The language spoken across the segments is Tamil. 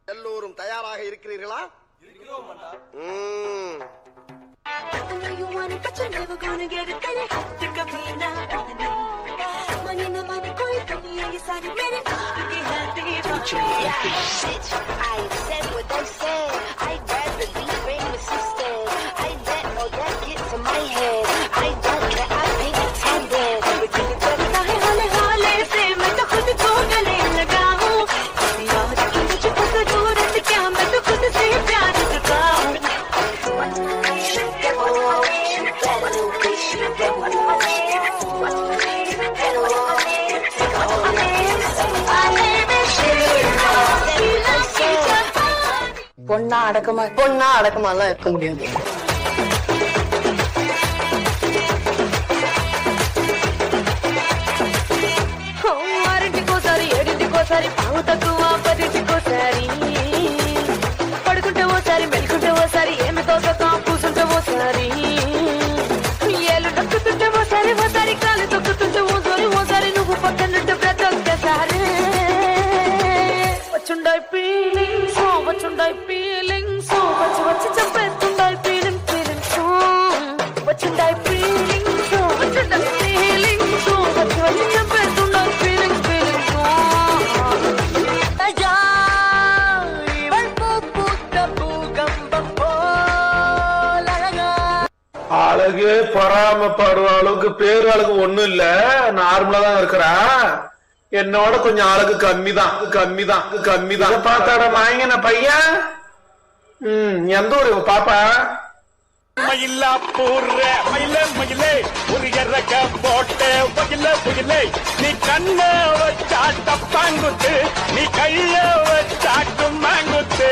எல்லோரும் தயாராக இருக்கிறீர்களா? பொண்ணா அடக்கமாலாம் இருக்க முடியாது. ఓసారి పావు తక్కువ పదింటికోసారి పడుకుంటే ఓసారి మెలుకుంటే ఓసారి ఏమి తోసక కూసుంటే ఓసారి ఏళ్ళు నొక్కుతుంటే ఓసారి ఓసారి కాలు తొక్కుతుంటే ఓసారి నువ్వు పక్కనుంటే ప్రతి ఒక్కసారి వచ్చుండాయి ఫీలింగ్స్ వచ్చి వచ్చి చంపేస్తుండాయి ఫీలింగ్స్ వచ్చుండాయి ఫీలింగ్స్ వచ్చి వచ్చి చంపేస్తుండాయి ఫీలింగ్స్ அழகு பொறாமப்படுற அளவுக்கு பேரு அழகு ஒண்ணும் இல்ல, நார்மலா தான் இருக்கிறா. என்னோட கொஞ்சம் அழகு கம்மிதான். பார்த்தாட வாங்கின பையன். எந்த ஒரு பாப்பா மயிலா போடுற மயிலே ஒரு இறக்க போட்டு புயலே நீ கண்ண வச்சாட்ட பாங்குத்து நீ கைய வச்சாட்டு மாங்குத்து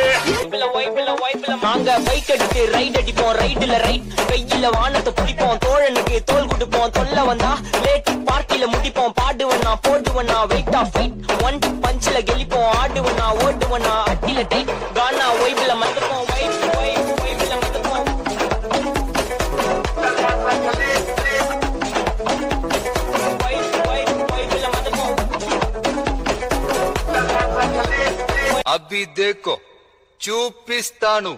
மாங்க பைக் அடிக்கு ரைட் அடிப்போம் ரைட்ல ரைட் கையில வானத்தை பிடிப்போம் தோழனுக்கு தோல் கொடுப்போம் தொல்ல வந்தா லேட் பார்ட்டில முடிப்போம் பாடுவண்ணா போடுவண்ணா வெயிட் ஆஃப் ஃபைட் ஒன் பஞ்சில கெளிப்போம் ஆடுவண்ணா ஓடுவண்ணா அட்டில டைட் கானா வைப்ல மறப்போம் வைப்ல மறப்போம் अभी देखो చూపిస్తాను.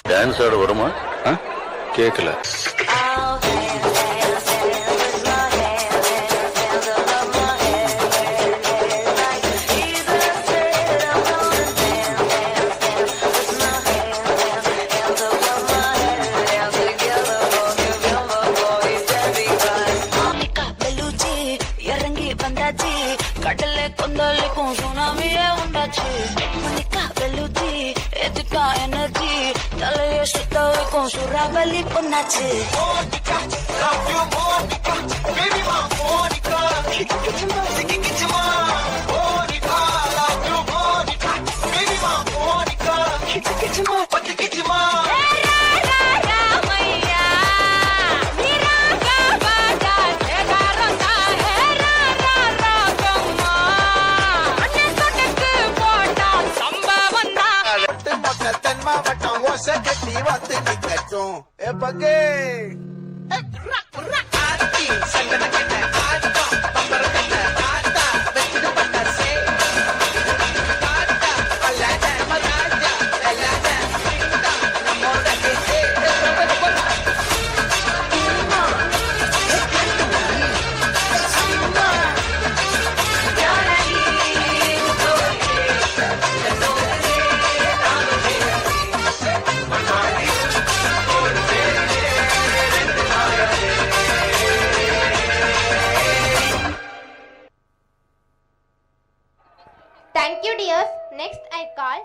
டான்ஸ் ஆட வருமா? கேட்கல. கடலை கொந்தளிக்கும் சுனாமியே உண்டாச்சு. மணிக்கா வெளுச்சி எதுக்கா எனர்ஜி தலையை சுத்த வைக்கும் சுறாவளி பொண்ணாச்சு. கட்டி வந்து நிக்கட்டும் எப்பகே Thank you dears. Next I call